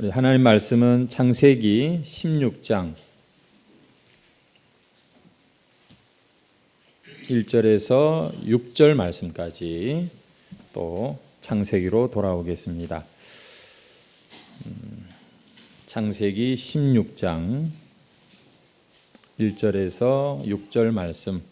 우리 하나님 말씀은 창세기 16장 1절에서 6절 말씀까지 또 창세기로 돌아오겠습니다. 창세기 16장 1절에서 6절 말씀.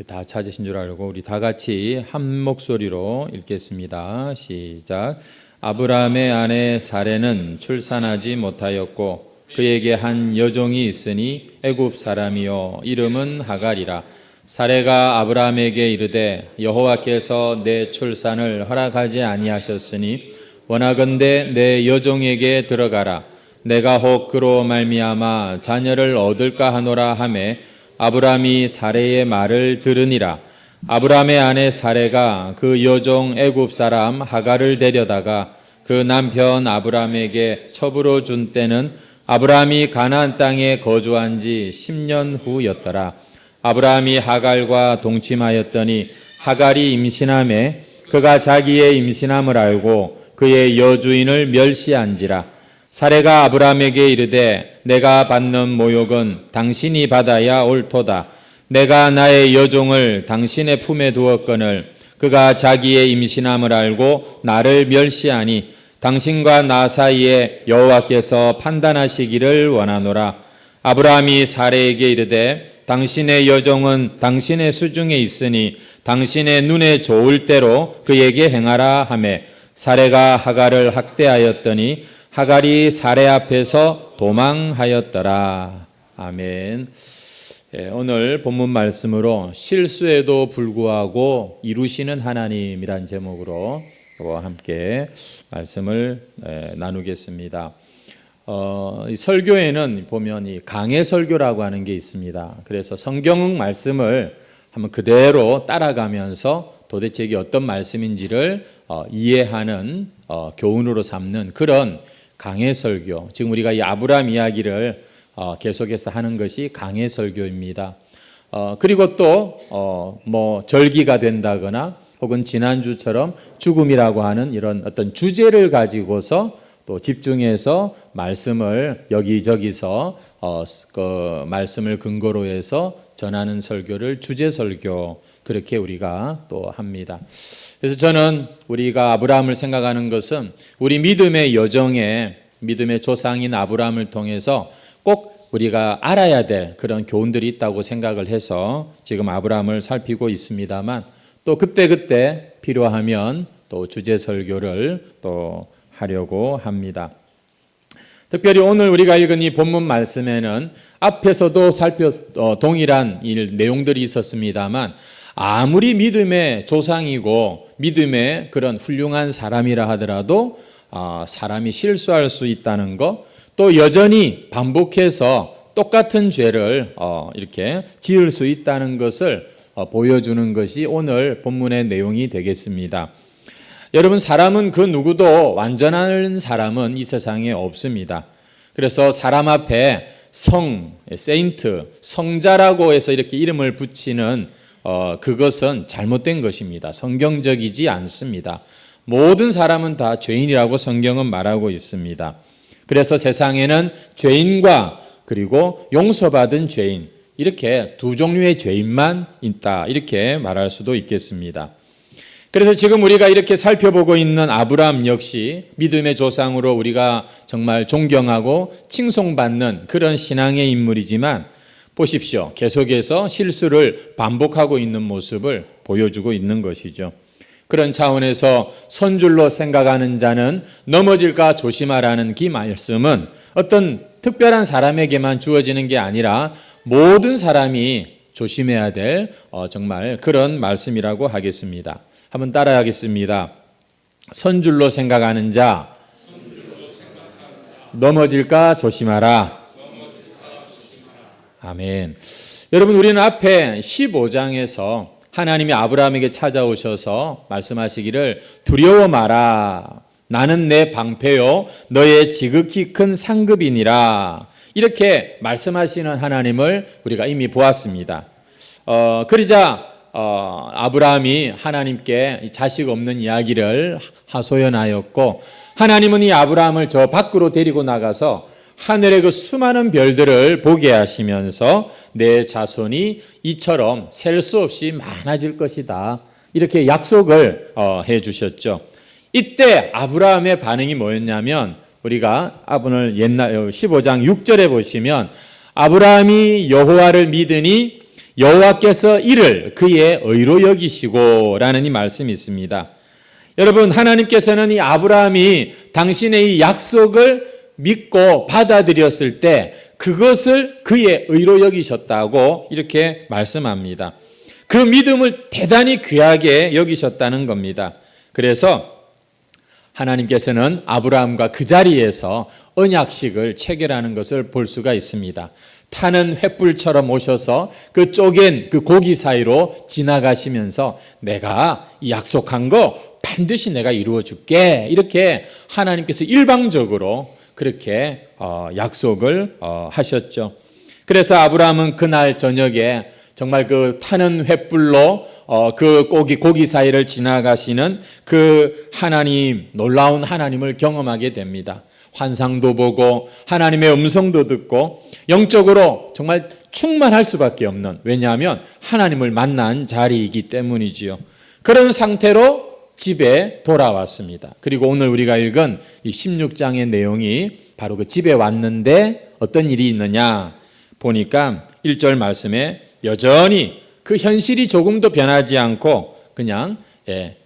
다 찾으신 줄 알고 우리 다 같이 한 목소리로 읽겠습니다. 시작. 아브라함의 아내 사레는 출산하지 못하였고 그에게 한 여종이 있으니 애굽 사람이요 이름은 하갈이라. 사레가 아브라함에게 이르되 여호와께서 내 출산을 허락하지 아니하셨으니 원하건대 내 여종에게 들어가라. 내가 혹 그로 말미암아 자녀를 얻을까 하노라 하매 아브라함이 사레의 말을 들으니라. 아브라함의 아내 사레가 그 여종 애굽 사람 하갈을 데려다가 그 남편 아브라함에게 첩으로 준 때는 아브라함이 가나안 땅에 거주한 지 10년 후였더라. 아브라함이 하갈과 동침하였더니 하갈이 임신하매 그가 자기의 임신함을 알고 그의 여주인을 멸시한지라. 사레가 아브라함에게 이르되 내가 받는 모욕은 당신이 받아야 옳도다. 내가 나의 여종을 당신의 품에 두었거늘 그가 자기의 임신함을 알고 나를 멸시하니 당신과 나 사이에 여호와께서 판단하시기를 원하노라. 아브라함이 사레에게 이르되 당신의 여종은 당신의 수중에 있으니 당신의 눈에 좋을 대로 그에게 행하라 하매 사레가 하갈을 학대하였더니 하갈이 사레 앞에서 도망하였더라. 아멘. 오늘 본문 말씀으로 실수에도 불구하고 이루시는 하나님이란 제목으로 함께 말씀을 나누겠습니다. 설교에는 보면 이 강해 설교라고 하는 게 있습니다. 그래서 성경 말씀을 한번 그대로 따라가면서 도대체 이게 어떤 말씀인지를 이해하는 교훈으로 삼는 그런 강해 설교. 지금 우리가 이 아브라함 이야기를 계속해서 하는 것이 강해 설교입니다. 그리고 또 절기가 된다거나 혹은 지난주처럼 죽음이라고 하는 이런 어떤 주제를 가지고서 또 집중해서 말씀을 여기저기서 그 말씀을 근거로 해서 전하는 설교를 주제 설교, 그렇게 우리가 또 합니다. 그래서 저는 우리가 아브라함을 생각하는 것은 우리 믿음의 여정에 믿음의 조상인 아브라함을 통해서 꼭 우리가 알아야 될 그런 교훈들이 있다고 생각을 해서 지금 아브라함을 살피고 있습니다만 또 그때그때 필요하면 또 주제 설교를 또 하려고 합니다. 특별히 오늘 우리가 읽은 이 본문 말씀에는 앞에서도 동일한 내용들이 있었습니다만 아무리 믿음의 조상이고 믿음의 그런 훌륭한 사람이라 하더라도 사람이 실수할 수 있다는 것, 또 여전히 반복해서 똑같은 죄를 이렇게 지을 수 있다는 것을 보여주는 것이 오늘 본문의 내용이 되겠습니다. 여러분, 사람은 그 누구도 완전한 사람은 이 세상에 없습니다. 그래서 사람 앞에 세인트, 성자라고 해서 이렇게 이름을 붙이는 그것은 잘못된 것입니다. 성경적이지 않습니다. 모든 사람은 다 죄인이라고 성경은 말하고 있습니다. 그래서 세상에는 죄인과 그리고 용서받은 죄인, 이렇게 두 종류의 죄인만 있다, 이렇게 말할 수도 있겠습니다. 그래서 지금 우리가 이렇게 살펴보고 있는 아브라함 역시 믿음의 조상으로 우리가 정말 존경하고 칭송받는 그런 신앙의 인물이지만 보십시오. 계속해서 실수를 반복하고 있는 모습을 보여주고 있는 것이죠. 그런 차원에서 선줄로 생각하는 자는 넘어질까 조심하라는 이 말씀은 어떤 특별한 사람에게만 주어지는 게 아니라 모든 사람이 조심해야 될 정말 그런 말씀이라고 하겠습니다. 한번 따라하겠습니다. 선줄로 생각하는 자, 넘어질까 조심하라. 아멘. 여러분, 우리는 앞에 15장에서 하나님이 아브라함에게 찾아오셔서 말씀하시기를 두려워 마라. 나는 내 방패요 너의 지극히 큰 상급이니라. 이렇게 말씀하시는 하나님을 우리가 이미 보았습니다. 그러자 아브라함이 하나님께 자식 없는 이야기를 하소연하였고, 하나님은 이 아브라함을 저 밖으로 데리고 나가서 하늘의 그 수많은 별들을 보게 하시면서 내 자손이 이처럼 셀 수 없이 많아질 것이다, 이렇게 약속을 해 주셨죠. 이때 아브라함의 반응이 뭐였냐면, 우리가 오늘 옛날 15장 6절에 보시면 아브라함이 여호와를 믿으니 여호와께서 이를 그의 의로 여기시고 라는 이 말씀이 있습니다. 여러분, 하나님께서는 이 아브라함이 당신의 이 약속을 믿고 받아들였을 때 그것을 그의 의로 여기셨다고 이렇게 말씀합니다. 그 믿음을 대단히 귀하게 여기셨다는 겁니다. 그래서 하나님께서는 아브라함과 그 자리에서 언약식을 체결하는 것을 볼 수가 있습니다. 타는 횃불처럼 오셔서 그 쪼갠 그 고기 사이로 지나가시면서 내가 이 약속한 거 반드시 내가 이루어 줄게, 이렇게 하나님께서 일방적으로 그렇게 약속을 하셨죠. 그래서 아브라함은 그날 저녁에 정말 그 타는 횃불로 그 고기 사이를 지나가시는 그 하나님, 놀라운 하나님을 경험하게 됩니다. 환상도 보고 하나님의 음성도 듣고 영적으로 정말 충만할 수밖에 없는, 왜냐하면 하나님을 만난 자리이기 때문이지요. 그런 상태로 집에 돌아왔습니다. 그리고 오늘 우리가 읽은 이 16장의 내용이 바로 그 집에 왔는데 어떤 일이 있느냐 보니까 1절 말씀에 여전히 그 현실이 조금도 변하지 않고 그냥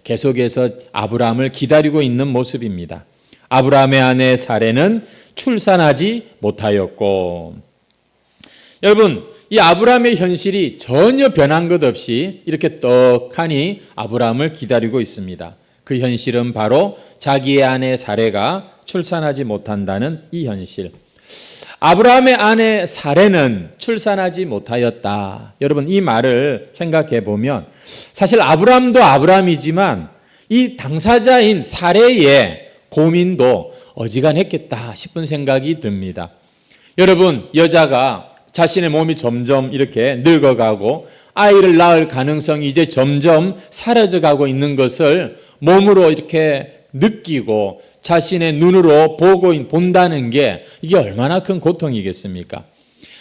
계속해서 아브라함을 기다리고 있는 모습입니다. 아브라함의 아내 사레는 출산하지 못하였고, 여러분, 이 아브라함의 현실이 전혀 변한 것 없이 이렇게 떡하니 아브라함을 기다리고 있습니다. 그 현실은 바로 자기의 아내 사레가 출산하지 못한다는 이 현실. 아브라함의 아내 사레는 출산하지 못하였다. 여러분, 이 말을 생각해 보면 사실 아브라함도 아브라함이지만 이 당사자인 사레의 고민도 어지간했겠다 싶은 생각이 듭니다. 여러분, 여자가 자신의 몸이 점점 이렇게 늙어가고 아이를 낳을 가능성이 이제 점점 사라져가고 있는 것을 몸으로 이렇게 느끼고 자신의 눈으로 본다는 게 이게 얼마나 큰 고통이겠습니까?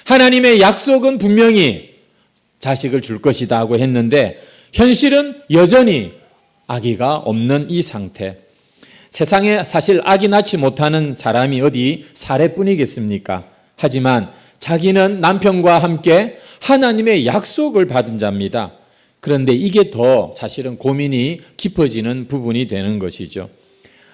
하나님의 약속은 분명히 자식을 줄 것이다 하고 했는데 현실은 여전히 아기가 없는 이 상태. 세상에 사실 아기 낳지 못하는 사람이 어디 사례뿐이겠습니까? 하지만 자기는 남편과 함께 하나님의 약속을 받은 자입니다. 그런데 이게 더 사실은 고민이 깊어지는 부분이 되는 것이죠.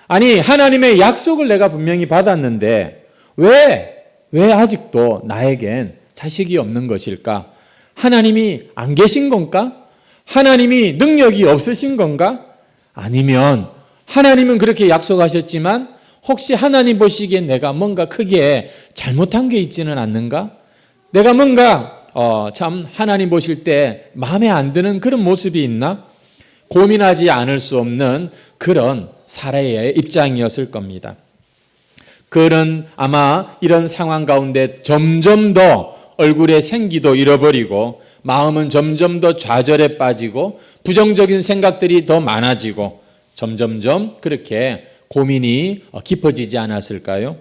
아니, 하나님의 약속을 내가 분명히 받았는데 왜 아직도 나에겐 자식이 없는 것일까? 하나님이 안 계신 건가? 하나님이 능력이 없으신 건가? 아니면 하나님은 그렇게 약속하셨지만 혹시 하나님 보시기엔 내가 뭔가 크게 잘못한 게 있지는 않는가? 내가 뭔가 참 하나님 보실 때 마음에 안 드는 그런 모습이 있나? 고민하지 않을 수 없는 그런 사례의 입장이었을 겁니다. 그는 아마 이런 상황 가운데 점점 더 얼굴의 생기도 잃어버리고 마음은 점점 더 좌절에 빠지고 부정적인 생각들이 더 많아지고 점점점 그렇게 고민이 깊어지지 않았을까요?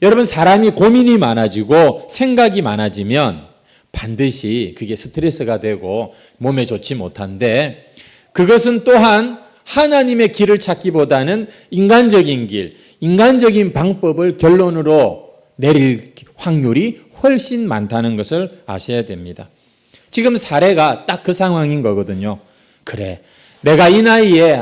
여러분, 사람이 고민이 많아지고 생각이 많아지면 반드시 그게 스트레스가 되고 몸에 좋지 못한데, 그것은 또한 하나님의 길을 찾기보다는 인간적인 길, 인간적인 방법을 결론으로 내릴 확률이 훨씬 많다는 것을 아셔야 됩니다. 지금 사례가 딱 그 상황인 거거든요. 그래, 내가 이 나이에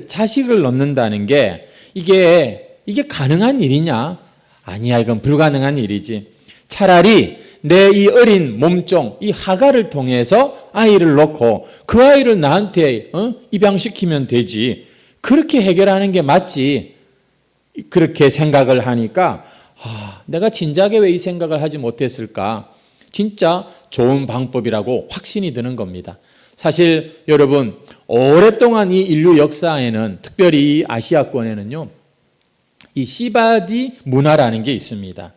자식을 낳는다는 게 이게 가능한 일이냐? 아니야, 이건 불가능한 일이지. 차라리 내 이 어린 몸종, 이 하가를 통해서 아이를 낳고 그 아이를 나한테 입양시키면 되지. 그렇게 해결하는 게 맞지. 그렇게 생각을 하니까 내가 진작에 왜 이 생각을 하지 못했을까? 진짜 좋은 방법이라고 확신이 드는 겁니다. 사실 여러분, 오랫동안 이 인류 역사에는, 특별히 이 아시아권에는요, 이 시바디 문화라는 게 있습니다.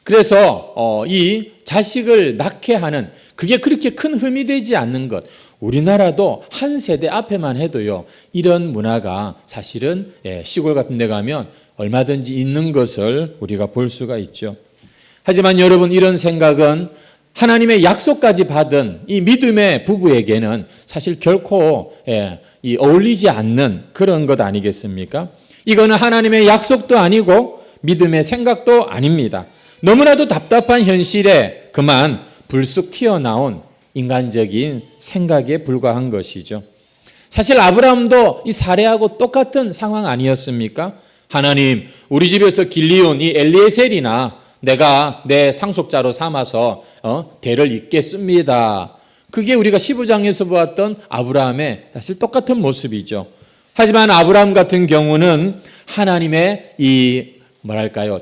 그래서 이 자식을 낳게 하는 그게 그렇게 큰 흠이 되지 않는 것. 우리나라도 한 세대 앞에만 해도요, 이런 문화가 사실은 시골 같은 데 가면 얼마든지 있는 것을 우리가 볼 수가 있죠. 하지만 여러분, 이런 생각은 하나님의 약속까지 받은 이 믿음의 부부에게는 사실 결코 어울리지 않는 그런 것 아니겠습니까? 이거는 하나님의 약속도 아니고 믿음의 생각도 아닙니다. 너무나도 답답한 현실에 그만 불쑥 튀어나온 인간적인 생각에 불과한 것이죠. 사실 아브라함도 이 사례하고 똑같은 상황 아니었습니까? 하나님, 우리 집에서 길리온 이 엘리에셀이나 내가 내 상속자로 삼아서 대를 잇겠습니다. 그게 우리가 15장에서 보았던 아브라함의 사실 똑같은 모습이죠. 하지만 아브라함 같은 경우는 하나님의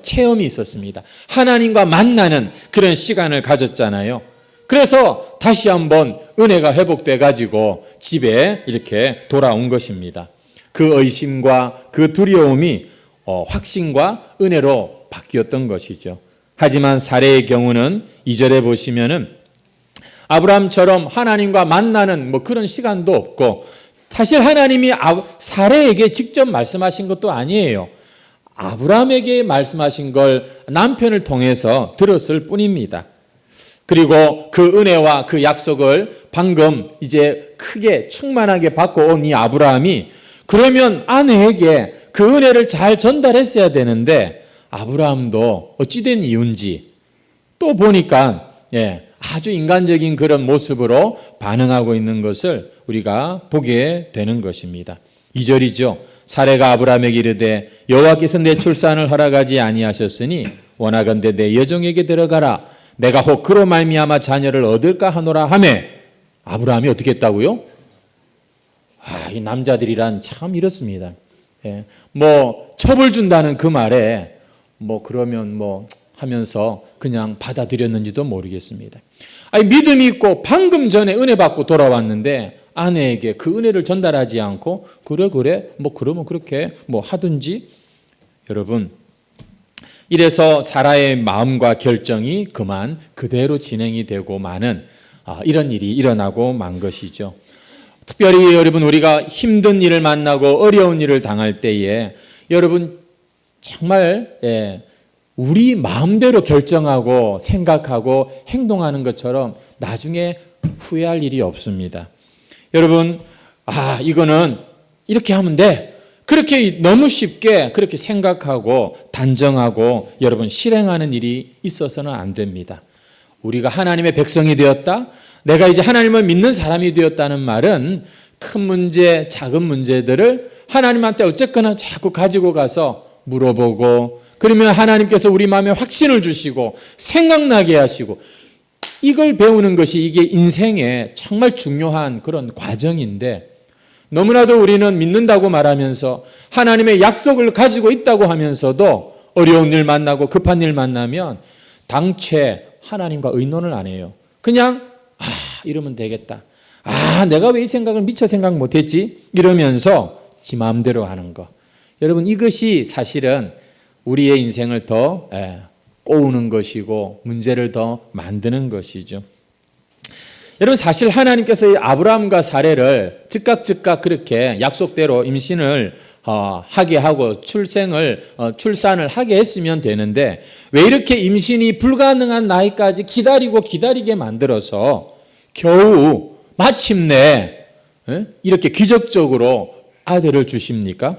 체험이 있었습니다. 하나님과 만나는 그런 시간을 가졌잖아요. 그래서 다시 한번 은혜가 회복돼 가지고 집에 이렇게 돌아온 것입니다. 그 의심과 그 두려움이 확신과 은혜로 바뀌었던 것이죠. 하지만 사례의 경우는 2절에 보시면은 아브라함처럼 하나님과 만나는 그런 시간도 없고, 사실 하나님이 사례에게 직접 말씀하신 것도 아니에요. 아브라함에게 말씀하신 걸 남편을 통해서 들었을 뿐입니다. 그리고 그 은혜와 그 약속을 방금 이제 크게 충만하게 받고 온 이 아브라함이 그러면 아내에게 그 은혜를 잘 전달했어야 되는데, 아브라함도 어찌된 이유인지 또 보니까 아주 인간적인 그런 모습으로 반응하고 있는 것을 우리가 보게 되는 것입니다. 2절이죠. 사례가 아브라함에게 이르되 여호와께서 내 출산을 허락하지 아니하셨으니 원하건대 내 여종에게 들어가라. 내가 혹 그로 말미암아 자녀를 얻을까 하노라 하매, 아브라함이 어떻게 했다고요? 이 남자들이란 참 이렇습니다. 첩을 준다는 그 말에 그러면 하면서 그냥 받아들였는지도 모르겠습니다. 믿음이 있고 방금 전에 은혜 받고 돌아왔는데 아내에게 그 은혜를 전달하지 않고 그래 그러면 그렇게 하든지. 여러분, 이래서 사라의 마음과 결정이 그만 그대로 진행이 되고 마는 이런 일이 일어나고 만 것이죠. 특별히 여러분, 우리가 힘든 일을 만나고 어려운 일을 당할 때에 여러분 정말 우리 마음대로 결정하고 생각하고 행동하는 것처럼 나중에 후회할 일이 없습니다. 여러분, 이거는 이렇게 하면 돼. 그렇게 너무 쉽게 그렇게 생각하고 단정하고 여러분 실행하는 일이 있어서는 안 됩니다. 우리가 하나님의 백성이 되었다, 내가 이제 하나님을 믿는 사람이 되었다는 말은 큰 문제, 작은 문제들을 하나님한테 어쨌거나 자꾸 가지고 가서 물어보고, 그러면 하나님께서 우리 마음에 확신을 주시고 생각나게 하시고, 이걸 배우는 것이 이게 인생의 정말 중요한 그런 과정인데, 너무나도 우리는 믿는다고 말하면서 하나님의 약속을 가지고 있다고 하면서도 어려운 일 만나고 급한 일 만나면 당최 하나님과 의논을 안 해요. 그냥 이러면 되겠다. 내가 왜 이 생각을 미처 생각 못했지? 이러면서 지 마음대로 하는 거. 여러분, 이것이 사실은 우리의 인생을 더 꼬우는 것이고 문제를 더 만드는 것이죠. 여러분, 사실 하나님께서 이 아브라함과 사례를 즉각 그렇게 약속대로 임신을 하게 하고 출산을 하게 했으면 되는데, 왜 이렇게 임신이 불가능한 나이까지 기다리게 만들어서 겨우 마침내 이렇게 기적적으로 아들을 주십니까?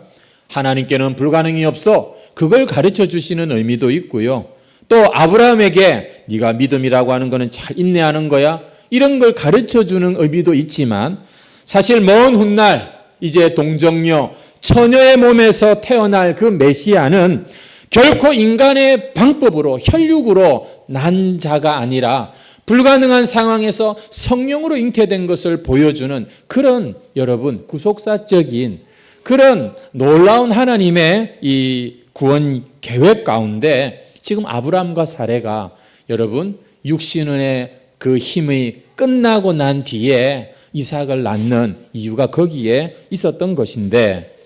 하나님께는 불가능이 없어. 그걸 가르쳐 주시는 의미도 있고요. 또 아브라함에게 네가 믿음이라고 하는 거는 잘 인내하는 거야, 이런 걸 가르쳐 주는 의미도 있지만, 사실 먼 훗날 이제 동정녀 처녀의 몸에서 태어날 그 메시아는 결코 인간의 방법으로 혈육으로 난 자가 아니라 불가능한 상황에서 성령으로 잉태된 것을 보여주는 그런 여러분 구속사적인 그런 놀라운 하나님의 이 구원 계획 가운데 지금 아브라함과 사례가 여러분 육신의 그 힘이 끝나고 난 뒤에 이삭을 낳는 이유가 거기에 있었던 것인데,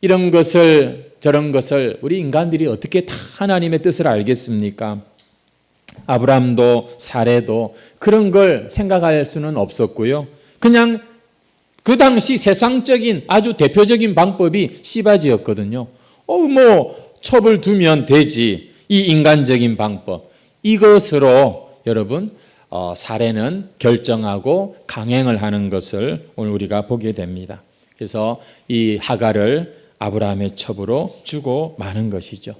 이런 것을 저런 것을 우리 인간들이 어떻게 다 하나님의 뜻을 알겠습니까? 아브라함도 사레도 그런 걸 생각할 수는 없었고요. 그냥 그 당시 세상적인 아주 대표적인 방법이 씨바지였거든요. 첩을 두면 되지. 이 인간적인 방법. 이것으로 여러분 사례는 결정하고 강행을 하는 것을 오늘 우리가 보게 됩니다. 그래서 이 하갈을 아브라함의 첩으로 주고 마는 것이죠.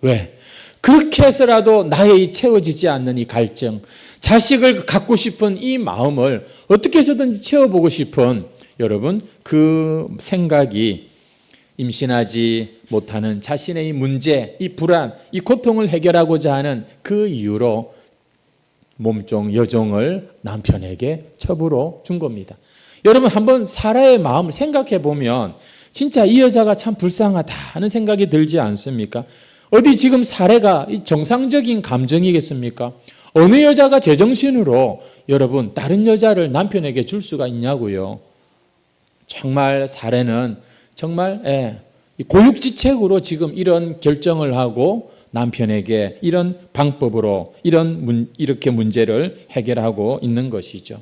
왜? 그렇게 해서라도 나의 채워지지 않는 이 갈증, 자식을 갖고 싶은 이 마음을 어떻게 해서든지 채워보고 싶은 여러분 그 생각이 임신하지 못하는 자신의 이 문제, 이 불안, 이 고통을 해결하고자 하는 그 이유로 몸종, 여종을 남편에게 첩으로 준 겁니다. 여러분 한번 사라의 마음을 생각해 보면 진짜 이 여자가 참 불쌍하다 하는 생각이 들지 않습니까? 어디 지금 사례가 정상적인 감정이겠습니까? 어느 여자가 제정신으로 여러분 다른 여자를 남편에게 줄 수가 있냐고요. 정말 사례는 정말 고육지책으로 지금 이런 결정을 하고 남편에게 이런 방법으로 이렇게 문제를 해결하고 있는 것이죠.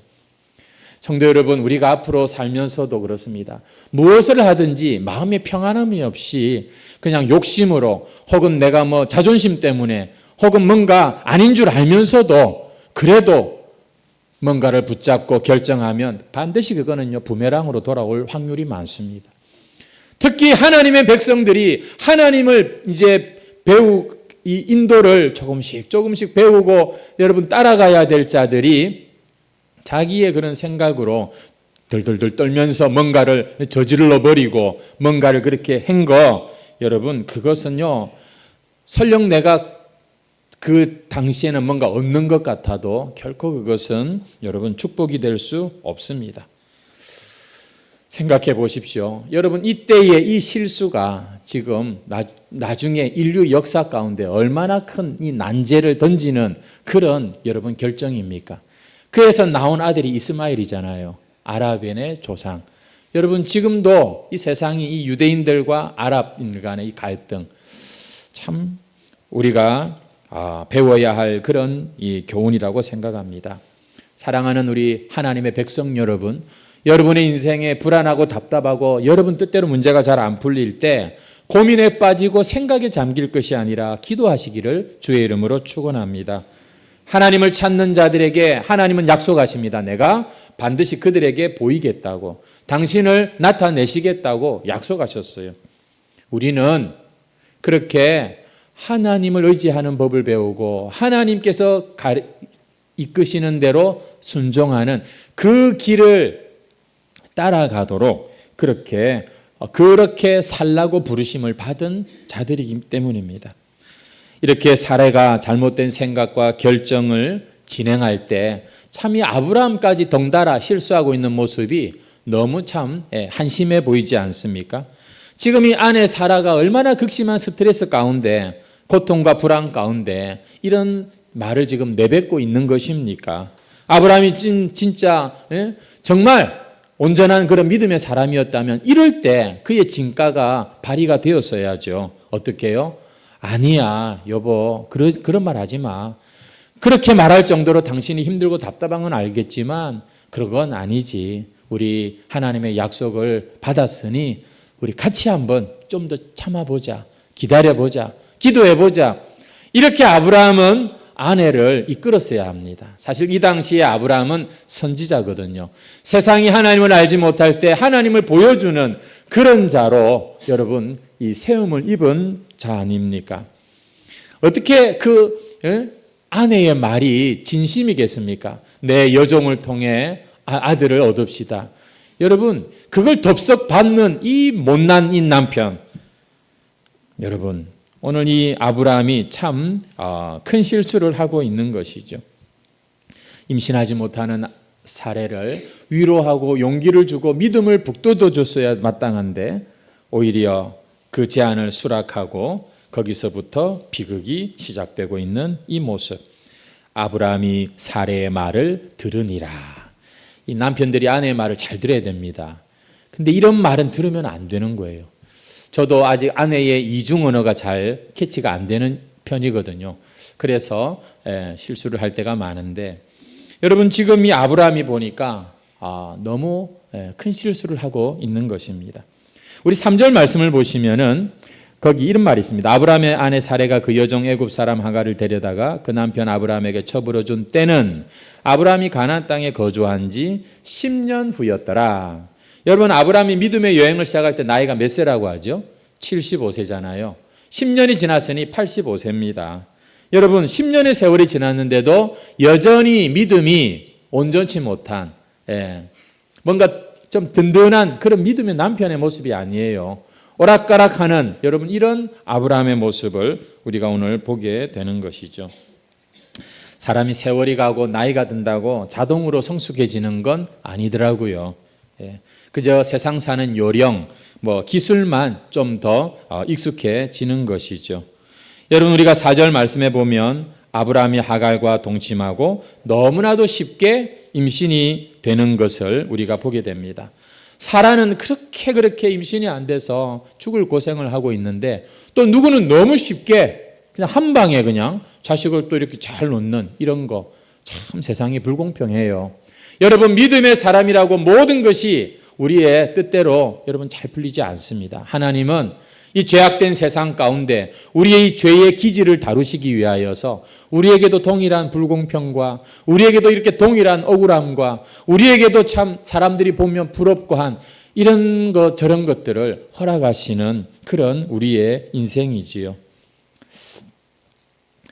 성도 여러분, 우리가 앞으로 살면서도 그렇습니다. 무엇을 하든지 마음의 평안함이 없이 그냥 욕심으로 혹은 내가 자존심 때문에 혹은 뭔가 아닌 줄 알면서도 그래도 뭔가를 붙잡고 결정하면 반드시 그거는요 부메랑으로 돌아올 확률이 많습니다. 특히 하나님의 백성들이 하나님을 이제 이 인도를 조금씩 배우고 여러분 따라가야 될 자들이 자기의 그런 생각으로 덜덜덜 떨면서 뭔가를 저질러 버리고 뭔가를 그렇게 한 거 여러분 그것은요 설령 내가 그 당시에는 뭔가 얻는 것 같아도 결코 그것은 여러분 축복이 될 수 없습니다. 생각해 보십시오. 여러분 이때의 이 실수가 지금 나중에 인류 역사 가운데 얼마나 큰 이 난제를 던지는 그런 여러분 결정입니까? 그래서 나온 아들이 이스마엘이잖아요. 아랍인의 조상. 여러분 지금도 이 세상이 이 유대인들과 아랍인들 간의 이 갈등 참 우리가 배워야 할 그런 이 교훈이라고 생각합니다. 사랑하는 우리 하나님의 백성 여러분, 여러분의 인생에 불안하고 답답하고 여러분 뜻대로 문제가 잘 안 풀릴 때 고민에 빠지고 생각에 잠길 것이 아니라 기도하시기를 주의 이름으로 축원합니다. 하나님을 찾는 자들에게 하나님은 약속하십니다. 내가 반드시 그들에게 보이겠다고, 당신을 나타내시겠다고 약속하셨어요. 우리는 그렇게 하나님을 의지하는 법을 배우고 하나님께서 이끄시는 대로 순종하는 그 길을 따라가도록 그렇게 살라고 부르심을 받은 자들이기 때문입니다. 이렇게 사례가 잘못된 생각과 결정을 진행할 때 참 이 아브라함까지 덩달아 실수하고 있는 모습이 너무 참 한심해 보이지 않습니까? 지금 이 아내 사라가 얼마나 극심한 스트레스 가운데 고통과 불안 가운데 이런 말을 지금 내뱉고 있는 것입니까? 아브라함이 진짜 정말 온전한 그런 믿음의 사람이었다면 이럴 때 그의 진가가 발휘가 되었어야죠. 어떻게 해요? 아니야 여보 그런 말 하지 마. 그렇게 말할 정도로 당신이 힘들고 답답한 건 알겠지만 그건 아니지. 우리 하나님의 약속을 받았으니 우리 같이 한번 좀 더 참아보자. 기다려보자. 기도해보자. 이렇게 아브라함은 아내를 이끌었어야 합니다. 사실 이 당시에 아브라함은 선지자거든요. 세상이 하나님을 알지 못할 때 하나님을 보여주는 그런 자로 여러분 이 세움을 입은 자 아닙니까? 어떻게 아내의 말이 진심이겠습니까? 내 여종을 통해 아들을 얻읍시다. 여러분 그걸 덥석 받는 이 못난 이 남편, 여러분 오늘 이 아브라함이 참 큰 실수를 하고 있는 것이죠. 임신하지 못하는 사례를 위로하고 용기를 주고 믿음을 북돋워 줬어야 마땅한데 오히려 그 제안을 수락하고 거기서부터 비극이 시작되고 있는 이 모습. 아브라함이 사례의 말을 들으니라. 이 남편들이 아내의 말을 잘 들어야 됩니다. 근데 이런 말은 들으면 안 되는 거예요. 저도 아직 아내의 이중 언어가 잘 캐치가 안 되는 편이거든요. 그래서 실수를 할 때가 많은데, 여러분 지금 이 아브라함이 보니까 너무 큰 실수를 하고 있는 것입니다. 우리 3절 말씀을 보시면은 거기 이런 말이 있습니다. 아브라함의 아내 사레가 그 여종 애굽 사람 하갈을 데려다가 그 남편 아브라함에게 처불어 준 때는 아브라함이 가나안 땅에 거주한 지 10년 후였더라. 여러분 아브라함이 믿음의 여행을 시작할 때 나이가 몇 세라고 하죠? 75세잖아요. 10년이 지났으니 85세입니다. 여러분 10년의 세월이 지났는데도 여전히 믿음이 온전치 못한 뭔가 좀 든든한 그런 믿음의 남편의 모습이 아니에요. 오락가락하는 여러분 이런 아브라함의 모습을 우리가 오늘 보게 되는 것이죠. 사람이 세월이 가고 나이가 든다고 자동으로 성숙해지는 건 아니더라고요. 그저 세상 사는 요령, 기술만 좀 더 익숙해지는 것이죠. 여러분 우리가 4절 말씀에 보면 아브라함이 하갈과 동침하고 너무나도 쉽게 임신이 되는 것을 우리가 보게 됩니다. 사라는 그렇게 임신이 안 돼서 죽을 고생을 하고 있는데 또 누구는 너무 쉽게 그냥 한 방에 그냥 자식을 또 이렇게 잘 놓는 이런 거, 참 세상이 불공평해요. 여러분 믿음의 사람이라고 모든 것이 우리의 뜻대로 여러분 잘 풀리지 않습니다. 하나님은 이 죄악된 세상 가운데 우리의 이 죄의 기질을 다루시기 위하여서 우리에게도 동일한 불공평과 우리에게도 이렇게 동일한 억울함과 우리에게도 참 사람들이 보면 부럽고 한 이런 것 저런 것들을 허락하시는 그런 우리의 인생이지요.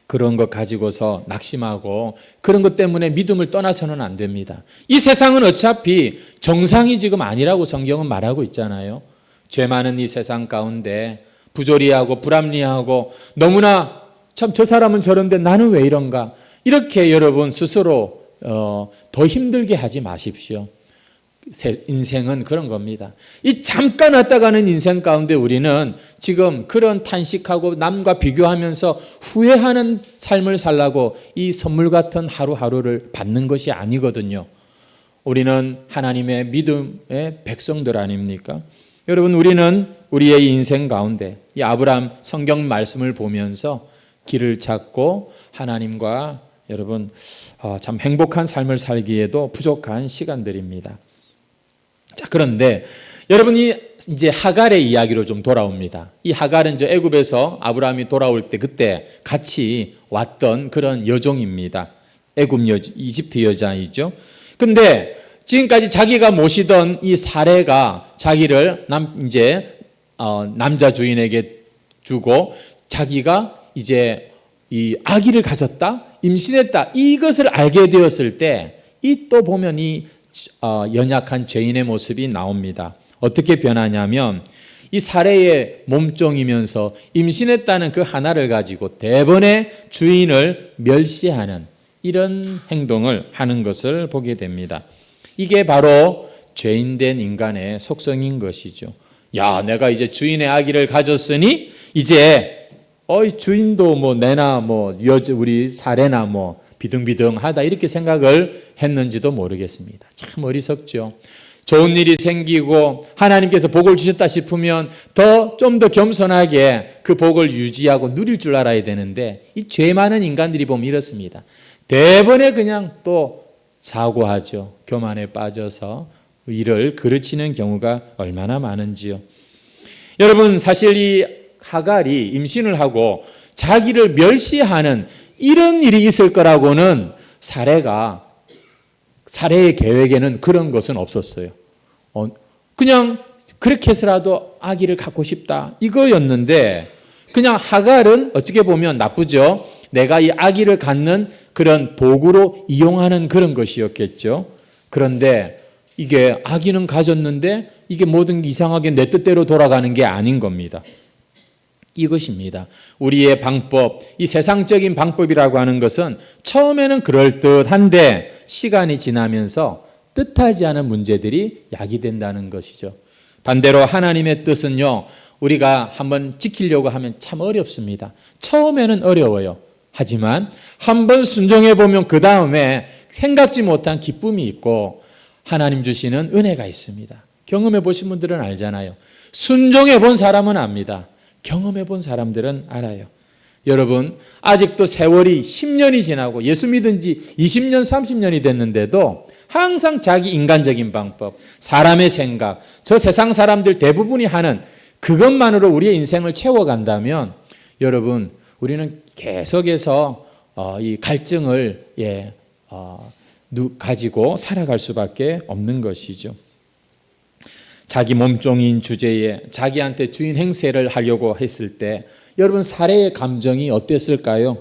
그런 것 가지고서 낙심하고 그런 것 때문에 믿음을 떠나서는 안 됩니다. 이 세상은 어차피 정상이 지금 아니라고 성경은 말하고 있잖아요. 죄 많은 이 세상 가운데 부조리하고 불합리하고 너무나 참 저 사람은 저런데 나는 왜 이런가 이렇게 여러분 스스로 더 힘들게 하지 마십시오. 인생은 그런 겁니다. 이 잠깐 왔다 가는 인생 가운데 우리는 지금 그런 탄식하고 남과 비교하면서 후회하는 삶을 살라고 이 선물 같은 하루하루를 받는 것이 아니거든요. 우리는 하나님의 믿음의 백성들 아닙니까? 여러분 우리는 우리의 인생 가운데 이 아브라함 성경 말씀을 보면서 길을 찾고 하나님과 여러분 참 행복한 삶을 살기에도 부족한 시간들입니다. 자, 그런데 여러분이 이제 하갈의 이야기로 좀 돌아옵니다. 이 하갈은 저 애굽에서 아브라함이 돌아올 때 그때 같이 왔던 그런 여종입니다. 이집트 여자이죠. 근데 지금까지 자기가 모시던 이 사레가 자기를 남자 주인에게 주고 자기가 이제 이 아기를 가졌다, 임신했다 이것을 알게 되었을 때 이 또 보면 이 연약한 죄인의 모습이 나옵니다. 어떻게 변하냐면 이 사레의 몸종이면서 임신했다는 그 하나를 가지고 대번에 주인을 멸시하는 이런 행동을 하는 것을 보게 됩니다. 이게 바로 죄인된 인간의 속성인 것이죠. 야, 내가 이제 주인의 아기를 가졌으니 이제 주인도 내나 우리 사례나 비등비등하다 이렇게 생각을 했는지도 모르겠습니다. 참 어리석죠. 좋은 일이 생기고 하나님께서 복을 주셨다 싶으면 좀 더 겸손하게 그 복을 유지하고 누릴 줄 알아야 되는데 이 죄 많은 인간들이 보면 이렇습니다. 대번에 그냥 또 사고하죠. 교만에 빠져서 이를 그르치는 경우가 얼마나 많은지요. 여러분 사실 이 하갈이 임신을 하고 자기를 멸시하는 이런 일이 있을 거라고는 사레의 계획에는 그런 것은 없었어요. 그냥 그렇게 해서라도 아기를 갖고 싶다 이거였는데 그냥 하갈은 어떻게 보면 나쁘죠. 내가 이 아기를 갖는 그런 도구로 이용하는 그런 것이었겠죠. 그런데 이게 아기는 가졌는데 이게 모든 게 이상하게 내 뜻대로 돌아가는 게 아닌 겁니다. 이것입니다. 우리의 방법, 이 세상적인 방법이라고 하는 것은 처음에는 그럴듯한데 시간이 지나면서 뜻하지 않은 문제들이 야기된다는 것이죠. 반대로 하나님의 뜻은요, 우리가 한번 지키려고 하면 참 어렵습니다. 처음에는 어려워요. 하지만 한번 순종해 보면 그 다음에 생각지 못한 기쁨이 있고 하나님 주시는 은혜가 있습니다. 경험해 보신 분들은 알잖아요. 순종해 본 사람은 압니다. 경험해 본 사람들은 알아요. 여러분, 아직도 세월이 10년이 지나고 예수 믿은 지 20년, 30년이 됐는데도 항상 자기 인간적인 방법, 사람의 생각, 저 세상 사람들 대부분이 하는 그것만으로 우리의 인생을 채워간다면 여러분, 우리는 계속해서 이 갈증을 가지고 살아갈 수밖에 없는 것이죠. 자기 몸종인 주제에 자기한테 주인 행세를 하려고 했을 때 여러분 사례의 감정이 어땠을까요?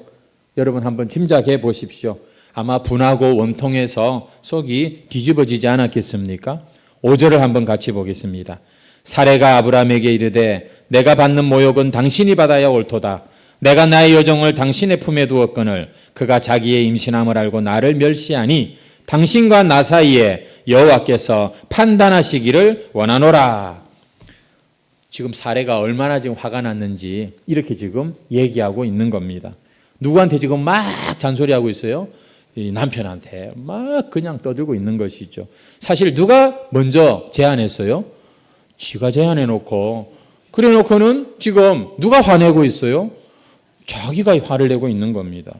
여러분 한번 짐작해 보십시오. 아마 분하고 원통해서 속이 뒤집어지지 않았겠습니까? 5절을 한번 같이 보겠습니다. 사례가 아브라함에게 이르되 내가 받는 모욕은 당신이 받아야 옳도다. 내가 나의 여종을 당신의 품에 두었거늘 그가 자기의 임신함을 알고 나를 멸시하니 당신과 나 사이에 여호와께서 판단하시기를 원하노라. 지금 사례가 얼마나 지금 화가 났는지 이렇게 지금 얘기하고 있는 겁니다. 누구한테 지금 막 잔소리하고 있어요? 이 남편한테 막 그냥 떠들고 있는 것이죠. 사실 누가 먼저 제안했어요? 지가 제안해놓고 그래놓고는 지금 누가 화내고 있어요? 자기가 화를 내고 있는 겁니다.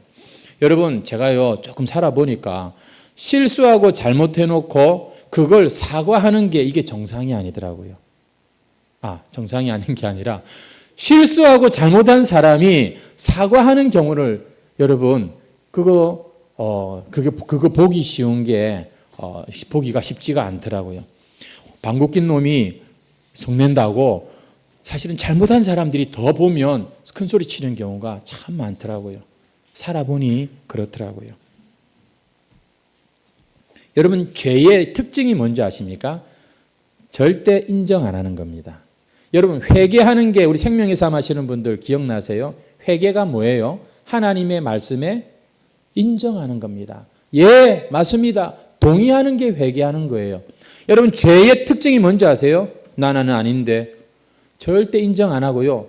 여러분 제가요 조금 살아보니까 실수하고 잘못해놓고 그걸 사과하는 게 이게 정상이 아니더라고요. 정상이 아닌 게 아니라 실수하고 잘못한 사람이 사과하는 경우를 여러분 그거 보기 쉬운 게 보기가 쉽지가 않더라고요. 방귀 낀 놈이 속낸다고 사실은 잘못한 사람들이 더 보면 큰 소리 치는 경우가 참 많더라고요. 살아보니 그렇더라고요. 여러분 죄의 특징이 뭔지 아십니까? 절대 인정 안 하는 겁니다. 여러분 회개하는 게 우리 생명의 삶 하시는 분들 기억나세요? 회개가 뭐예요? 하나님의 말씀에 인정하는 겁니다. 예, 맞습니다. 동의하는 게 회개하는 거예요. 여러분 죄의 특징이 뭔지 아세요? 나는 아닌데 절대 인정 안 하고요.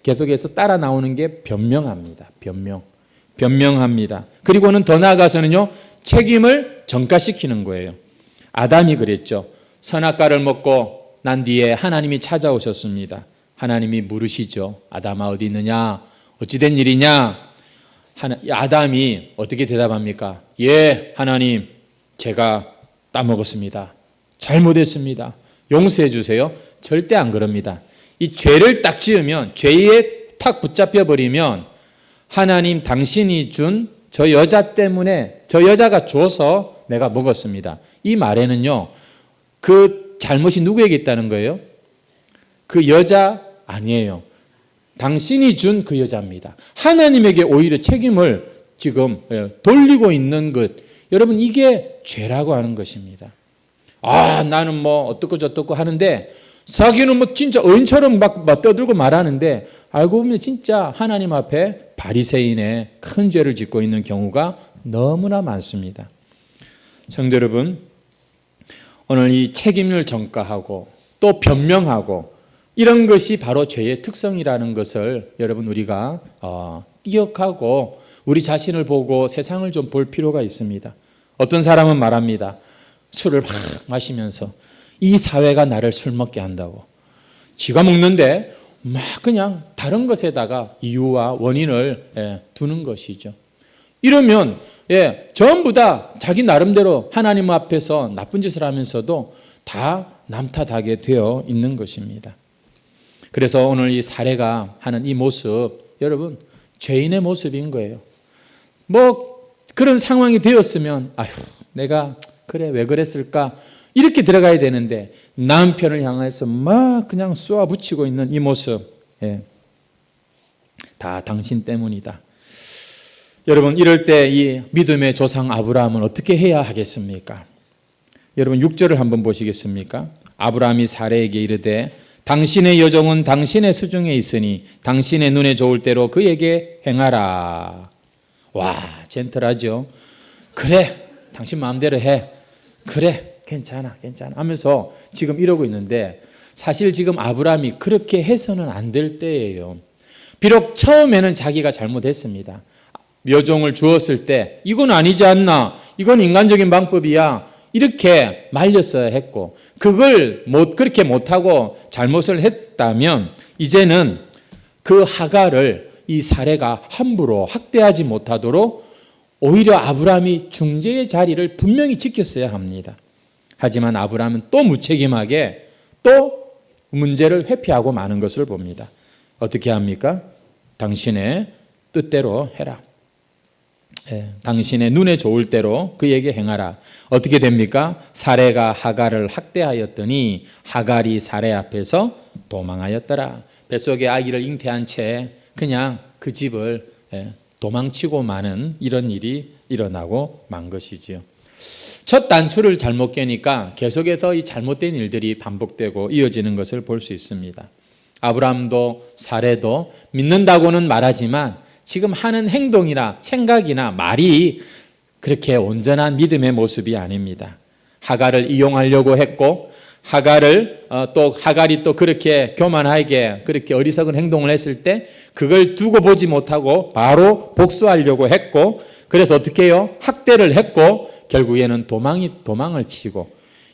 계속해서 따라 나오는 게 변명합니다. 변명합니다. 그리고는 더 나아가서는요. 책임을 전가시키는 거예요. 아담이 그랬죠. 선악과를 먹고 난 뒤에 하나님이 찾아오셨습니다. 하나님이 물으시죠. 아담아 어디 있느냐? 어찌된 일이냐? 아담이 어떻게 대답합니까? 예, 하나님 제가 따먹었습니다. 잘못했습니다. 용서해 주세요. 절대 안 그럽니다. 이 죄를 딱 지으면 죄에 탁 붙잡혀 버리면 하나님 당신이 준 저 여자 때문에 저 여자가 줘서 내가 먹었습니다. 이 말에는요. 그 잘못이 누구에게 있다는 거예요? 그 여자 아니에요. 당신이 준 그 여자입니다. 하나님에게 오히려 책임을 지금 돌리고 있는 것. 여러분 이게 죄라고 하는 것입니다. 나는 뭐 어떻고 저떻고 하는데 자기는 뭐 진짜 어인처럼 막 떠들고 말하는데 알고 보면 진짜 하나님 앞에 바리새인의 큰 죄를 짓고 있는 경우가 너무나 많습니다. 성도 여러분, 오늘 이 책임을 전가하고 또 변명하고 이런 것이 바로 죄의 특성이라는 것을 여러분 우리가 기억하고 우리 자신을 보고 세상을 좀 볼 필요가 있습니다. 어떤 사람은 말합니다. 술을 막 마시면서 이 사회가 나를 술 먹게 한다고. 지가 먹는데 막 그냥 다른 것에다가 이유와 원인을 두는 것이죠. 이러면 전부 다 자기 나름대로 하나님 앞에서 나쁜 짓을 하면서도 다 남 탓하게 되어 있는 것입니다. 그래서 오늘 이 사례가 하는 이 모습, 여러분 죄인의 모습인 거예요. 뭐 그런 상황이 되었으면 내가 그래 왜 그랬을까 이렇게 들어가야 되는데 남편을 향해서 막 그냥 쏘아붙이고 있는 이 모습, 다 당신 때문이다. 여러분 이럴 때 이 믿음의 조상 아브라함은 어떻게 해야 하겠습니까? 여러분 6절을 한번 보시겠습니까? 아브라함이 사레에게 이르되 당신의 여종은 당신의 수중에 있으니 당신의 눈에 좋을 대로 그에게 행하라. 와, 젠틀하죠? 그래, 당신 마음대로 해. 그래, 괜찮아 하면서 지금 이러고 있는데 사실 지금 아브라함이 그렇게 해서는 안 될 때예요. 비록 처음에는 자기가 잘못했습니다. 여종을 주었을 때 이건 아니지 않나? 이건 인간적인 방법이야. 이렇게 말렸어야 했고 그걸 그렇게 못하고 잘못을 했다면 이제는 그 하갈을 이 사례가 함부로 학대하지 못하도록 오히려 아브라함이 중재의 자리를 분명히 지켰어야 합니다. 하지만 아브라함은 또 무책임하게 또 문제를 회피하고 마는 것을 봅니다. 어떻게 합니까? 당신의 뜻대로 해라. 당신의 눈에 좋을 대로 그에게 행하라. 어떻게 됩니까? 사레가 하갈을 학대하였더니 하갈이 사레 앞에서 도망하였더라. 뱃속에 아기를 잉태한 채 그냥 그 집을 도망치고 마는 이런 일이 일어나고 만 것이지요. 첫 단추를 잘못 깨니까 계속해서 이 잘못된 일들이 반복되고 이어지는 것을 볼 수 있습니다. 아브라함도 사레도 믿는다고는 말하지만 지금 하는 행동이나 생각이나 말이 그렇게 온전한 믿음의 모습이 아닙니다. 하갈을 이용하려고 했고 하갈이 또 그렇게 교만하게 그렇게 어리석은 행동을 했을 때 그걸 두고 보지 못하고 바로 복수하려고 했고, 그래서 어떻게 해요? 학대를 했고 결국에는 도망을 치고.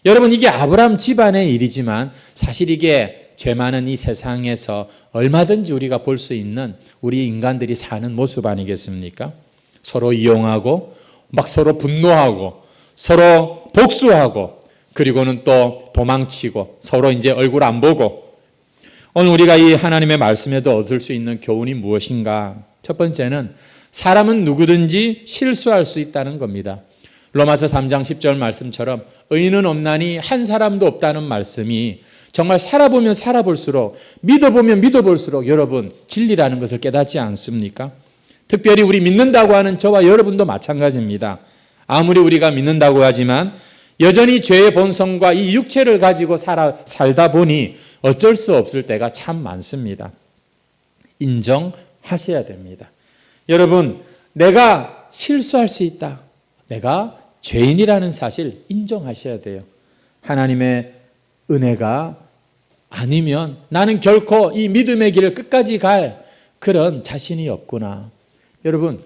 여러분, 이게 아브라함 집안의 일이지만 사실 이게 죄 많은 이 세상에서 얼마든지 우리가 볼 수 있는 우리 인간들이 사는 모습 아니겠습니까? 서로 이용하고 막 서로 분노하고 서로 복수하고 그리고는 또 도망치고 서로 이제 얼굴 안 보고. 오늘 우리가 이 하나님의 말씀에도 얻을 수 있는 교훈이 무엇인가? 첫 번째는 사람은 누구든지 실수할 수 있다는 겁니다. 로마서 3장 10절 말씀처럼 의인은 없나니 한 사람도 없다는 말씀이 정말 살아보면 살아볼수록, 믿어보면 믿어볼수록 여러분 진리라는 것을 깨닫지 않습니까? 특별히 우리 믿는다고 하는 저와 여러분도 마찬가지입니다. 아무리 우리가 믿는다고 하지만 여전히 죄의 본성과 이 육체를 가지고 살다 보니 어쩔 수 없을 때가 참 많습니다. 인정하셔야 됩니다. 여러분, 내가 실수할 수 있다. 내가 죄인이라는 사실 인정하셔야 돼요. 하나님의 은혜가 아니면 나는 결코 이 믿음의 길을 끝까지 갈 그런 자신이 없구나. 여러분,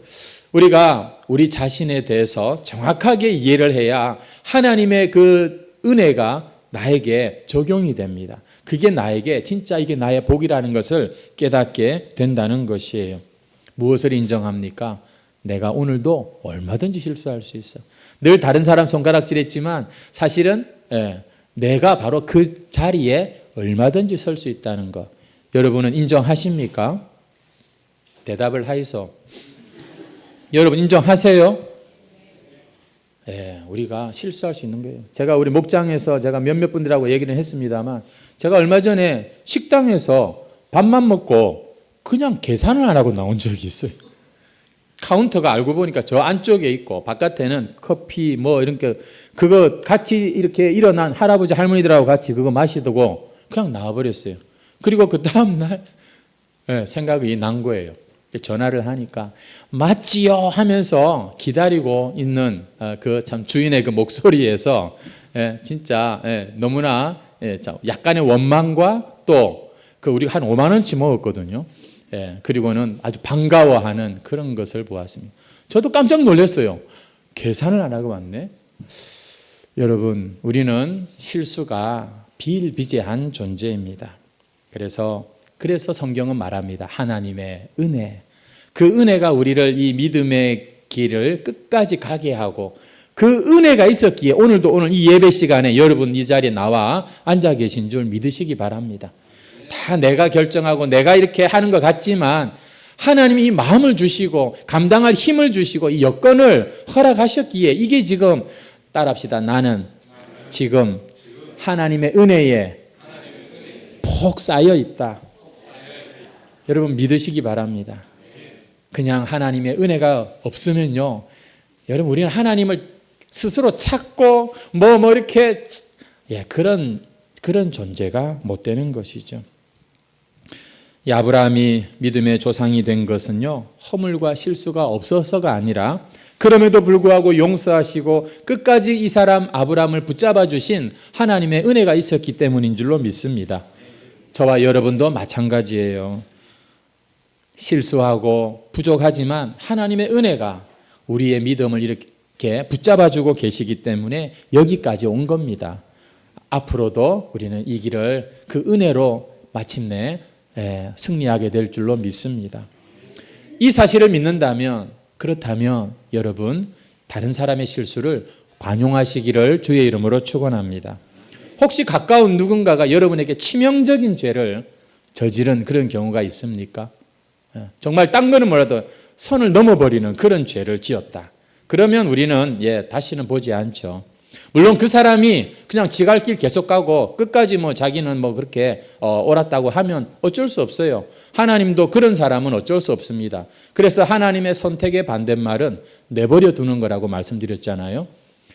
우리가 우리 자신에 대해서 정확하게 이해를 해야 하나님의 그 은혜가 나에게 적용이 됩니다. 그게 나에게 진짜 이게 나의 복이라는 것을 깨닫게 된다는 것이에요. 무엇을 인정합니까? 내가 오늘도 얼마든지 실수할 수 있어. 늘 다른 사람 손가락질했지만 사실은 내가 바로 그 자리에 얼마든지 설 수 있다는 것. 여러분은 인정하십니까? 대답을 하이소. 여러분 인정하세요? 우리가 실수할 수 있는 거예요. 제가 우리 목장에서 제가 몇몇 분들하고 얘기를 했습니다만 제가 얼마 전에 식당에서 밥만 먹고 그냥 계산을 안 하고 나온 적이 있어요. 카운터가 알고 보니까 저 안쪽에 있고 바깥에는 커피 뭐 이런 게 그거 같이 이렇게 일어난 할아버지 할머니들하고 같이 그거 마시고 그냥 나와버렸어요. 그리고 그 다음날 생각이 난 거예요. 전화를 하니까 맞지요 하면서 기다리고 있는 그 참 주인의 그 목소리에서 진짜 너무나 약간의 원망과 또 그 우리가 한 5만 원치 먹었거든요. 그리고는 아주 반가워하는 그런 것을 보았습니다. 저도 깜짝 놀랐어요. 계산을 안 하고 왔네. 여러분, 우리는 실수가 비일비재한 존재입니다. 그래서 성경은 말합니다. 하나님의 은혜. 그 은혜가 우리를 이 믿음의 길을 끝까지 가게 하고 그 은혜가 있었기에 오늘 이 예배 시간에 여러분 이 자리에 나와 앉아 계신 줄 믿으시기 바랍니다. 다 내가 결정하고 내가 이렇게 하는 것 같지만 하나님이 이 마음을 주시고 감당할 힘을 주시고 이 여건을 허락하셨기에 이게 지금 따라합시다. 나는 지금 하나님의 은혜에 푹 쌓여 있다. 여러분 믿으시기 바랍니다. 그냥 하나님의 은혜가 없으면요, 여러분 우리는 하나님을 스스로 찾고 뭐 이렇게 그런 존재가 못 되는 것이죠. 이 아브라함이 믿음의 조상이 된 것은요, 허물과 실수가 없어서가 아니라 그럼에도 불구하고 용서하시고 끝까지 이 사람 아브라함을 붙잡아 주신 하나님의 은혜가 있었기 때문인 줄로 믿습니다. 저와 여러분도 마찬가지예요. 실수하고 부족하지만 하나님의 은혜가 우리의 믿음을 이렇게 붙잡아 주고 계시기 때문에 여기까지 온 겁니다. 앞으로도 우리는 이 길을 그 은혜로 마침내 승리하게 될 줄로 믿습니다. 이 사실을 믿는다면, 그렇다면 여러분 다른 사람의 실수를 관용하시기를 주의 이름으로 축원합니다. 혹시 가까운 누군가가 여러분에게 치명적인 죄를 저지른 그런 경우가 있습니까? 정말 딴 거는 몰라도 선을 넘어버리는 그런 죄를 지었다. 그러면 우리는 다시는 보지 않죠. 물론 그 사람이 그냥 지 갈 길 계속 가고 끝까지 자기는 그렇게 옳았다고 하면 어쩔 수 없어요. 하나님도 그런 사람은 어쩔 수 없습니다. 그래서 하나님의 선택의 반대말은 내버려 두는 거라고 말씀드렸잖아요.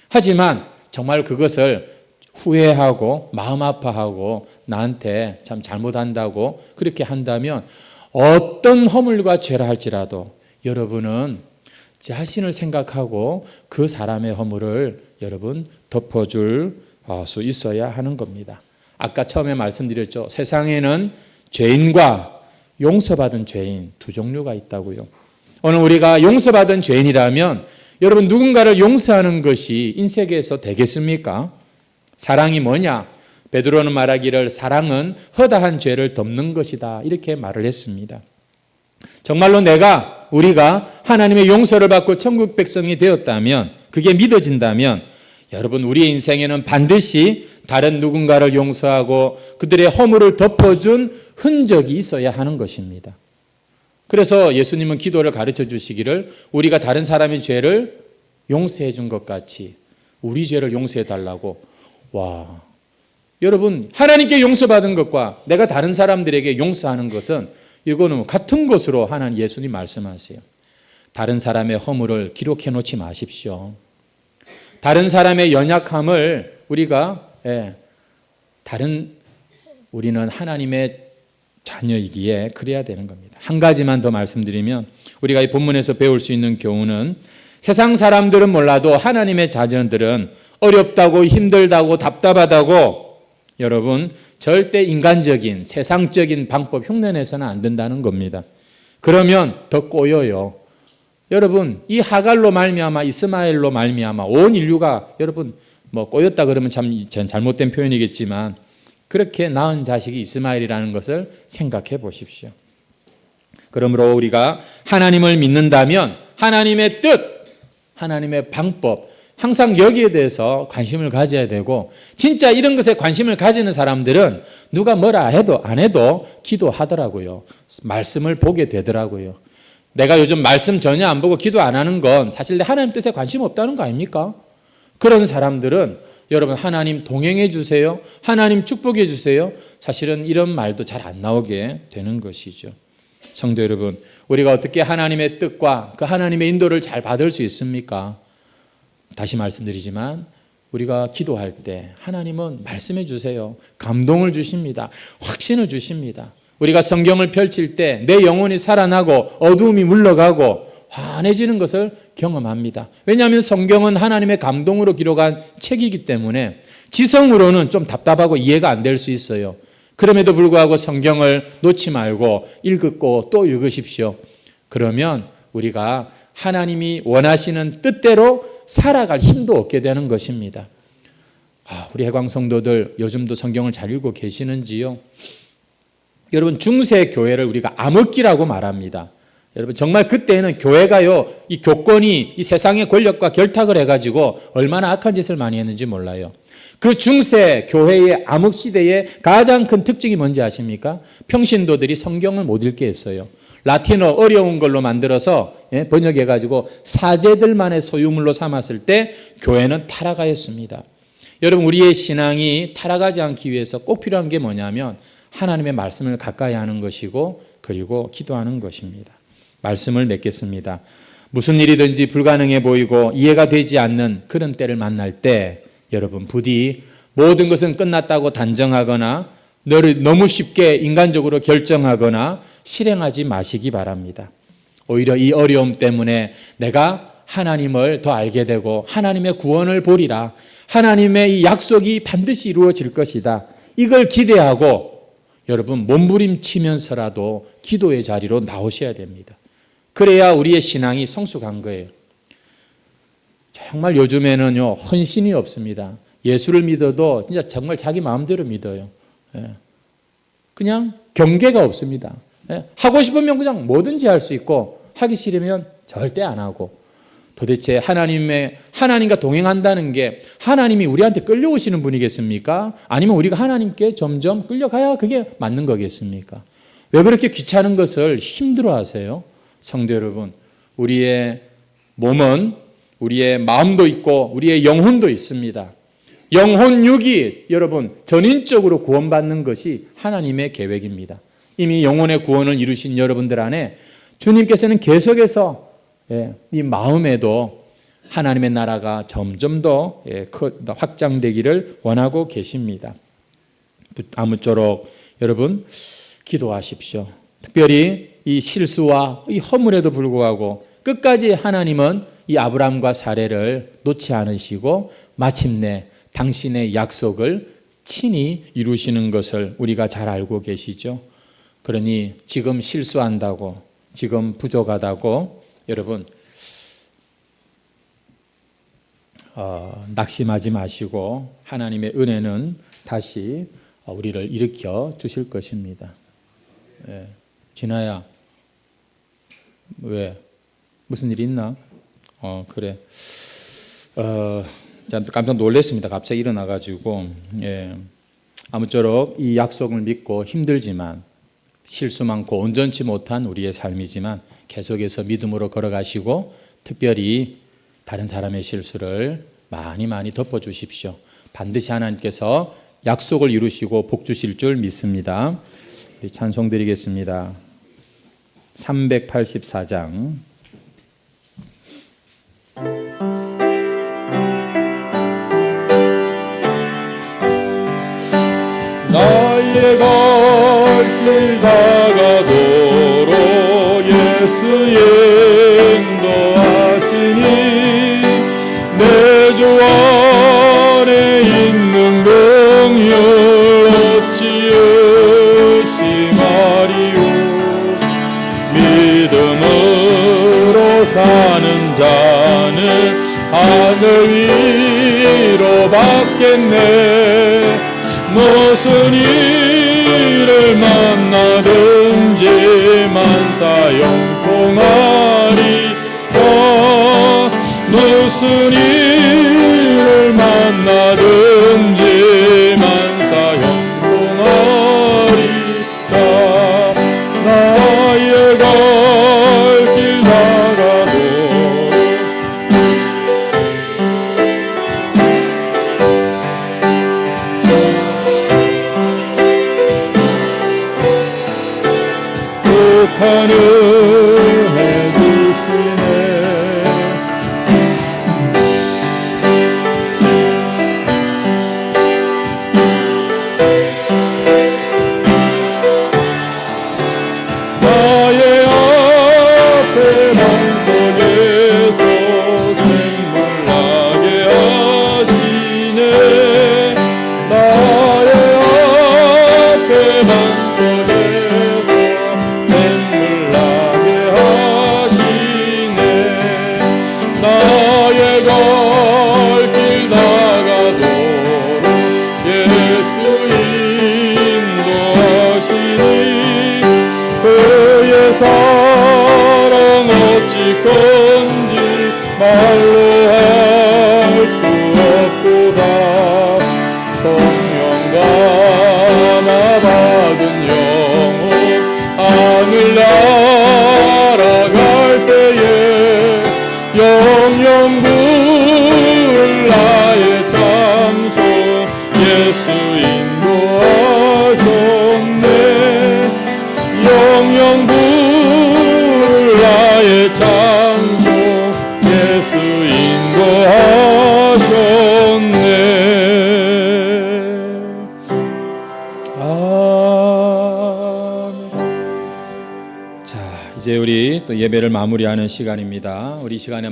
하지만 정말 그것을 후회하고 마음 아파하고 나한테 참 잘못한다고 그렇게 한다면 어떤 허물과 죄라 할지라도 여러분은 자신을 생각하고 그 사람의 허물을 여러분 덮어줄 수 있어야 하는 겁니다. 아까 처음에 말씀드렸죠. 세상에는 죄인과 용서받은 죄인 두 종류가 있다고요. 오늘 우리가 용서받은 죄인이라면 여러분 누군가를 용서하는 것이 인생에서 되겠습니까? 사랑이 뭐냐? 베드로는 말하기를 사랑은 허다한 죄를 덮는 것이다. 이렇게 말을 했습니다. 정말로 우리가 하나님의 용서를 받고 천국 백성이 되었다면, 그게 믿어진다면 여러분 우리의 인생에는 반드시 다른 누군가를 용서하고 그들의 허물을 덮어준 흔적이 있어야 하는 것입니다. 그래서 예수님은 기도를 가르쳐 주시기를 우리가 다른 사람의 죄를 용서해 준 것 같이 우리 죄를 용서해 달라고. 와, 여러분 하나님께 용서받은 것과 내가 다른 사람들에게 용서하는 것은 이거는 같은 것으로 하나님 예수님 말씀하세요. 다른 사람의 허물을 기록해 놓지 마십시오. 다른 사람의 연약함을 우리는 하나님의 자녀이기에 그래야 되는 겁니다. 한 가지만 더 말씀드리면 우리가 이 본문에서 배울 수 있는 교훈은 세상 사람들은 몰라도 하나님의 자녀들은 어렵다고 힘들다고 답답하다고 여러분 절대 인간적인 세상적인 방법 흉내내서는 안 된다는 겁니다. 그러면 더 꼬여요. 여러분 이 하갈로 말미암아 이스마엘로 말미암아 온 인류가 여러분 꼬였다 그러면 참 잘못된 표현이겠지만 그렇게 낳은 자식이 이스마엘이라는 것을 생각해 보십시오. 그러므로 우리가 하나님을 믿는다면 하나님의 뜻, 하나님의 방법 항상 여기에 대해서 관심을 가져야 되고 진짜 이런 것에 관심을 가지는 사람들은 누가 뭐라 해도 안 해도 기도하더라고요. 말씀을 보게 되더라고요. 내가 요즘 말씀 전혀 안 보고 기도 안 하는 건 사실 하나님 뜻에 관심 없다는 거 아닙니까? 그런 사람들은 여러분 하나님 동행해 주세요. 하나님 축복해 주세요. 사실은 이런 말도 잘 안 나오게 되는 것이죠. 성도 여러분, 우리가 어떻게 하나님의 뜻과 그 하나님의 인도를 잘 받을 수 있습니까? 다시 말씀드리지만 우리가 기도할 때 하나님은 말씀해 주세요. 감동을 주십니다. 확신을 주십니다. 우리가 성경을 펼칠 때 내 영혼이 살아나고 어두움이 물러가고 환해지는 것을 경험합니다. 왜냐하면 성경은 하나님의 감동으로 기록한 책이기 때문에 지성으로는 좀 답답하고 이해가 안 될 수 있어요. 그럼에도 불구하고 성경을 놓지 말고 읽고 또 읽으십시오. 그러면 우리가 하나님이 원하시는 뜻대로 살아갈 힘도 얻게 되는 것입니다. 우리 해광 성도들 요즘도 성경을 잘 읽고 계시는지요? 여러분 중세 교회를 우리가 암흑기라고 말합니다. 여러분 정말 그때는 교회가요 이 교권이 이 세상의 권력과 결탁을 해가지고 얼마나 악한 짓을 많이 했는지 몰라요. 그 중세 교회의 암흑 시대의 가장 큰 특징이 뭔지 아십니까? 평신도들이 성경을 못 읽게 했어요. 라틴어 어려운 걸로 만들어서 번역해가지고 사제들만의 소유물로 삼았을 때 교회는 타락하였습니다. 여러분 우리의 신앙이 타락하지 않기 위해서 꼭 필요한 게 뭐냐면 하나님의 말씀을 가까이 하는 것이고 그리고 기도하는 것입니다. 말씀을 맺겠습니다. 무슨 일이든지 불가능해 보이고 이해가 되지 않는 그런 때를 만날 때 여러분 부디 모든 것은 끝났다고 단정하거나 너무 쉽게 인간적으로 결정하거나 실행하지 마시기 바랍니다. 오히려 이 어려움 때문에 내가 하나님을 더 알게 되고 하나님의 구원을 보리라. 하나님의 이 약속이 반드시 이루어질 것이다. 이걸 기대하고 여러분 몸부림치면서라도 기도의 자리로 나오셔야 됩니다. 그래야 우리의 신앙이 성숙한 거예요. 정말 요즘에는요 헌신이 없습니다. 예수를 믿어도 진짜 정말 자기 마음대로 믿어요. 그냥 경계가 없습니다. 하고 싶으면 그냥 뭐든지 할 수 있고 하기 싫으면 절대 안 하고, 도대체 하나님과 동행한다는 게 하나님이 우리한테 끌려오시는 분이겠습니까? 아니면 우리가 하나님께 점점 끌려가야 그게 맞는 거겠습니까? 왜 그렇게 귀찮은 것을 힘들어 하세요? 성도 여러분, 우리의 몸은 우리의 마음도 있고 우리의 영혼도 있습니다. 영혼 육이 여러분 전인적으로 구원받는 것이 하나님의 계획입니다. 이미 영혼의 구원을 이루신 여러분들 안에 주님께서는 계속해서 이 마음에도 하나님의 나라가 점점 더 확장되기를 원하고 계십니다. 아무쪼록 여러분 기도하십시오. 특별히 이 실수와 이 허물에도 불구하고 끝까지 하나님은 이 아브라함과 사례를 놓지 않으시고 마침내 당신의 약속을 친히 이루시는 것을 우리가 잘 알고 계시죠. 그러니 지금 실수한다고, 지금 부족하다고 여러분 낙심하지 마시고 하나님의 은혜는 다시 우리를 일으켜 주실 것입니다. 진아야, 왜? 무슨 일 있나? 그래. 깜짝 놀랐습니다. 갑자기 일어나가지고. 아무쪼록 이 약속을 믿고 힘들지만 실수 많고 온전치 못한 우리의 삶이지만 계속해서 믿음으로 걸어가시고 특별히 다른 사람의 실수를 많이 덮어주십시오. 반드시 하나님께서 약속을 이루시고 복 주실 줄 믿습니다. 찬송 드리겠습니다. 384장. 나의 갈 길 다가도록 예수 인도하시니 내 주 안에 있는 긍휼 어찌 의심하리요. 믿음으로 사는 자는 하늘 위로 받겠네. 무슨 일을 만나든지 만사 영통하리라. 무슨 일을 만나든지 만사 영통하리라. 나의 갈 길 나가도 족한 은혜 주시네. 나의 앞에 만석에서 생물나게 하시네. 나의 앞에 만석에서 생물나게 하시네. 나의 갈 길 나가도록 예수 인도하시니 그의 사랑 어찌 건지 말로 할 수 없도다. 성령 감화 받은 영혼 하늘 날아갈 때에 영영 부를 나의 장소 예수 인도하셨네. 영영 부를 나의 장소 예수 인도하셨네. 아멘. 자, 이제 우리 또 예배를 마무리하는 시간입니다. 우리 시간에